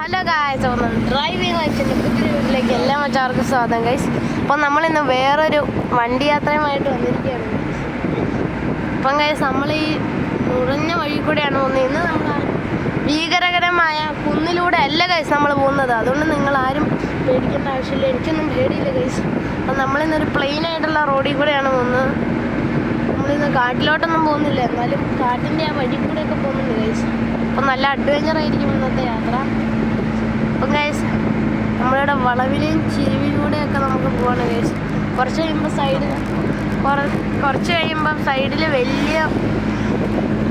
Hello guys, അപ്പം driving ലൈഫിൻ്റെ പുതിയൊരു വീട്ടിലേക്ക് എല്ലാ മച്ചാർക്കും സ്വാഗതം ഗൈസ്. അപ്പം നമ്മളിന്ന് വേറൊരു വണ്ടി യാത്രയുമായിട്ട് വന്നിരിക്കുകയാണ്. അപ്പം ഗൈസ്, നമ്മൾ ഈ നുറഞ്ഞ വഴി കൂടെയാണ് പോകുന്നത്. ഇന്ന് നമ്മൾ ഭീകരകരമായ കുന്നിലൂടെ അല്ല ഗൈസ് നമ്മൾ പോകുന്നത്. അതുകൊണ്ട് നിങ്ങൾ ആരും പേടിക്കേണ്ട ആവശ്യമില്ല, എനിക്കൊന്നും പേടിയില്ല ഗൈസ്. അപ്പം നമ്മളിന്നൊരു പ്ലെയിൻ ആയിട്ടുള്ള റോഡിൽ കൂടെയാണ് പോകുന്നത്. നമ്മളിന്ന് കാട്ടിലോട്ടൊന്നും പോകുന്നില്ല, എന്നാലും കാട്ടിൻ്റെ ആ വഴി കൂടെയൊക്കെ പോകുന്നുണ്ട് ഗൈസ്. അപ്പം നല്ല അഡ്വഞ്ചറായിരിക്കും ഇന്നത്തെ യാത്ര. അപ്പം ഗൈസ്, നമ്മളിവിടെ വളവിലെയും ചെരുവിലൂടെയൊക്കെ നമുക്ക് പോവാണ് ഗൈസ്. കുറച്ച് കഴിയുമ്പം സൈഡിൽ വലിയ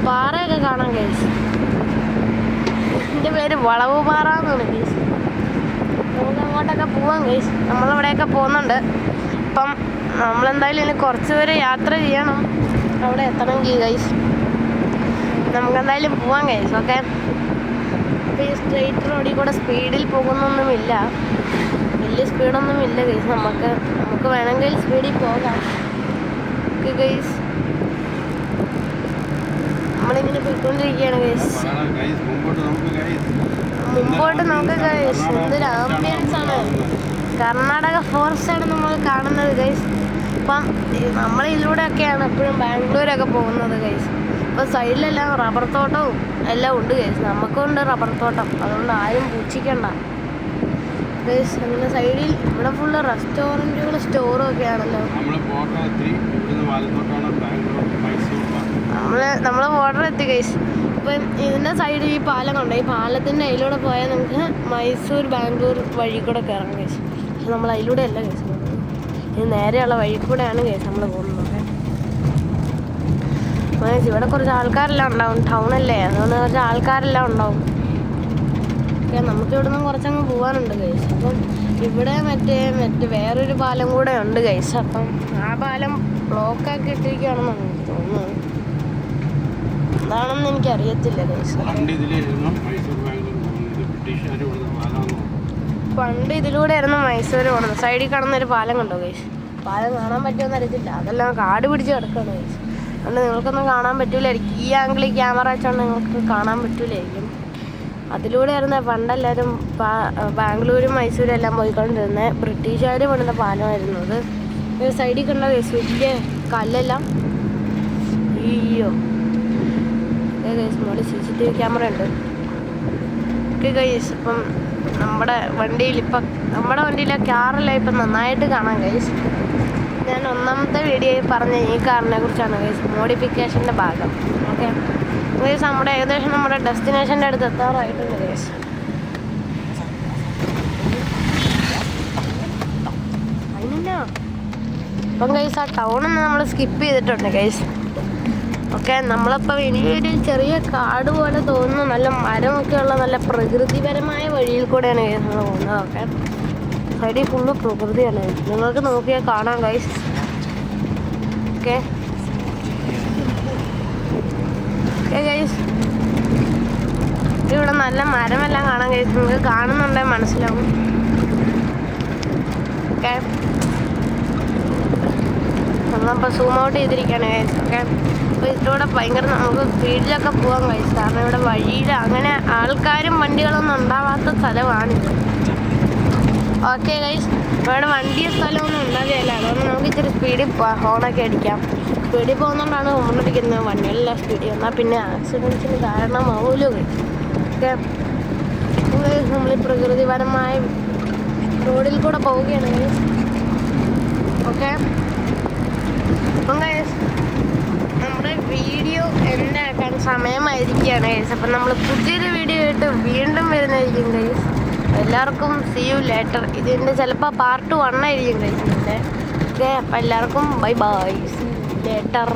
പാറയൊക്കെ കാണാം ഗൈസ്. ഇതിൻ്റെ പേര് വളവ് പാറ എന്നാണ് ഗൈസ്. നമുക്ക് അങ്ങോട്ടൊക്കെ പോവാം ഗൈസ്. നമ്മളിവിടെയൊക്കെ പോകുന്നുണ്ട്. അപ്പം നമ്മളെന്തായാലും ഇനി കുറച്ച് പേര് യാത്ര ചെയ്യണം അവിടെ എത്തണമെങ്കിൽ ഗൈസ്. നമുക്കെന്തായാലും പോവാം ഗൈസ്. ഓക്കെ, ഈ സ്ട്രെയിറ്റ് റോഡിൽ കൂടെ സ്പീഡിൽ പോകുന്നൊന്നുമില്ല, വലിയ സ്പീഡൊന്നുമില്ല ഗൈസ്. നമുക്ക് വേണമെങ്കിൽ സ്പീഡിൽ പോകാം. ഓക്കെ ഗൈസ്, നമ്മളിങ്ങനെ പോയിക്കൊണ്ടിരിക്കുകയാണ് ഗൈസ്. മുമ്പോട്ട് നമുക്ക് ഗൈസ് എന്തൊരു ആംബിയൻസ് ആണ്. കർണാടക ഫോറസ്റ്റാണ് നമ്മൾ കാണുന്നത് ഗൈസ്. അപ്പം നമ്മളിതിലൂടെയൊക്കെയാണ് എപ്പോഴും ബാംഗ്ലൂരൊക്കെ പോകുന്നത് ഗൈസ്. അപ്പോൾ സൈഡിലെല്ലാം റബ്ബർ തോട്ടവും എല്ലാം ഉണ്ട് ഗൈസ്. നമുക്കുണ്ട് റബ്ബർ തോട്ടം, അതുകൊണ്ട് ആരും പൂച്ചിക്കണ്ട ഗൈസ്. അങ്ങനെ സൈഡിൽ ഇവിടെ ഫുള്ള് റെസ്റ്റോറൻറ്റുകളും സ്റ്റോറും ഒക്കെ ആണല്ലോ. നമ്മൾ ബോർഡർ എത്തി ഗൈസ്. അപ്പം ഇതിൻ്റെ സൈഡിൽ ഈ പാലം കൊണ്ട്, ഈ പാലത്തിൻ്റെ അതിലൂടെ പോയാൽ നമുക്ക് മൈസൂർ ബാംഗ്ലൂർ വഴി കൂടെ കയറാം ഗൈസ്. പക്ഷെ നമ്മൾ അതിലൂടെ അല്ല ഗൈസ്, ഇത് നേരെയുള്ള വഴി കൂടെയാണ് ഗൈസ് നമ്മൾ പോകുന്നത്. ഇവിടെ കുറച്ച് ആൾക്കാരെല്ലാം ഉണ്ടാവും, ടൗണല്ലേ, അതുകൊണ്ട് കുറച്ച് ആൾക്കാരെല്ലാം ഉണ്ടാവും. ഓക്കെ, നമുക്ക് ഇവിടെ നിന്ന് കുറച്ചങ്ങ് പോകാനുണ്ട് ഗൈസ്. അപ്പം ഇവിടെ മറ്റേ വേറൊരു പാലം കൂടെ ഉണ്ട് ഗൈസ്. അപ്പം ആ പാലം ബ്ലോക്കാക്കി ഇട്ടിരിക്കുകയാണെന്നാണ് എനിക്ക് തോന്നുന്നത്. എന്താണെന്ന് എനിക്കറിയത്തില്ല ഗൈസ്. പണ്ട് ഇതിലൂടെ ആയിരുന്നു മൈസൂർ പോകുന്നത്. സൈഡിൽ കാണുന്നൊരു പാലം കണ്ടോ ഗൈസ്? പാലം കാണാൻ പറ്റുമെന്ന് അറിയത്തില്ല, അതെല്ലാം കാട് പിടിച്ച് കിടക്കുകയാണ് ഗൈസ്. അതുകൊണ്ട് നിങ്ങൾക്കൊന്നും കാണാൻ പറ്റൂലായിരിക്കും. ഈ ആംഗിളിൽ ക്യാമറ വെച്ചോണ്ട് നിങ്ങൾക്ക് കാണാൻ പറ്റൂലായിരിക്കും. അതിലൂടെ ആയിരുന്നു പണ്ടെല്ലാവരും ബാംഗ്ലൂരും മൈസൂരും എല്ലാം പോയിക്കൊണ്ടിരുന്നത്. ബ്രിട്ടീഷുകാർ പണിത പാലമായിരുന്നു അത്. സൈഡിൽ കണ്ട ഗൈസ് വലിയ കല്ലെല്ലാം. അയ്യോ ഗൈസ്, മുകളിൽ CCTV ക്യാമറ ഉണ്ട്. ഓക്കെ ഗൈസ്, ഇപ്പം നമ്മുടെ വണ്ടിയിലെ കാറെല്ലാം ഇപ്പം നന്നായിട്ട് കാണാം ഗൈസ്. ഞാൻ ഒന്നാമത്തെ വീഡിയോയിൽ പറഞ്ഞ ഈ കാറിനെ കുറിച്ചാണ് ഗൈസ്, മോഡിഫിക്കേഷൻ്റെ ഭാഗം. ഓക്കെ ഗൈസ്, ഏകദേശം നമ്മുടെ ഡെസ്റ്റിനേഷൻ്റെ അടുത്ത് എത്താറായിട്ടുണ്ട് ഗൈസ്. അതിനെന്നാ ഇപ്പം ഗൈസ്, ആ ടൗണൊന്ന് നമ്മൾ സ്കിപ്പ് ചെയ്തിട്ടുണ്ട് ഗൈസ്. ഓക്കെ, നമ്മളിപ്പോൾ വലിയൊരു ചെറിയ കാട് പോലെ തോന്നുന്നു, നല്ല മരമൊക്കെ ഉള്ള നല്ല പ്രകൃതിപരമായ വഴിയിൽ കൂടെയാണ് ഗൈസ് നമ്മൾ പോകുന്നത്. ഓക്കെ, സൈഡിൽ ഫുള്ള് പ്രകൃതിയാണ്, നിങ്ങൾക്ക് നോക്കിയാൽ കാണാം ഗൈസ്. ഓക്കെ ഗൈസ്, ഇവിടെ നല്ല മരമെല്ലാം കാണാം ഗൈസ്. നിങ്ങൾക്ക് കാണുന്നുണ്ടെങ്കിൽ മനസ്സിലാവും. ഓക്കെ, നമ്മളപ്പോൾ സൂം ഔട്ട് ചെയ്തിരിക്കുകയാണ് ഗൈസ്. ഓക്കെ, അപ്പോൾ ഇതിലൂടെ ഭയങ്കര നമുക്ക് സ്പീഡിലൊക്കെ പോകാൻ ഗൈസ്. കാരണം ഇവിടെ വഴിയിൽ അങ്ങനെ ആൾക്കാരും വണ്ടികളൊന്നും ഉണ്ടാവാത്ത സ്ഥലമാണിത്. ഓക്കെ ഗൈസ്, ഇവിടെ വണ്ടിയും സ്ഥലമൊന്നും ഉണ്ടാകുകയില്ല, അതുകൊണ്ട് നമുക്ക് ഇച്ചിരി സ്പീഡിൽ പോവാം. ഹോണൊക്കെ അടിക്കാം. സ്പീഡിൽ പോകുന്നതുകൊണ്ടാണ് ഹോണടിക്കുന്നത്. വണ്ടികളെല്ലാം സ്പീഡിൽ വന്നാൽ പിന്നെ ആക്സിഡൻസിന് കാരണമാവുമല്ലോ ഗൈസ്. ഓക്കെ, നമ്മൾ ഈ പ്രകൃതിപരമായ റോഡിൽ കൂടെ പോവുകയാണ് ഗൈസ്. ഓക്കെ, അപ്പം ഗൈസ് നമ്മുടെ വീഡിയോ എൻ്റെ ആക്കാൻ സമയമായിരിക്കുകയാണ് ഗൈസ്. അപ്പം നമ്മൾ പുതിയൊരു വീഡിയോ ആയിട്ട് വീണ്ടും വരുന്നതായിരിക്കും ഗൈസ്. എല്ലാവർക്കും സീ യു ലേറ്റർ. ഇതിൻ്റെ ചിലപ്പോൾ പാർട്ട് 1 ആയിരിക്കും ഗൈസ് ഇതിൻ്റെ. ഓക്കെ, അപ്പം എല്ലാവർക്കും bye bye, see you later.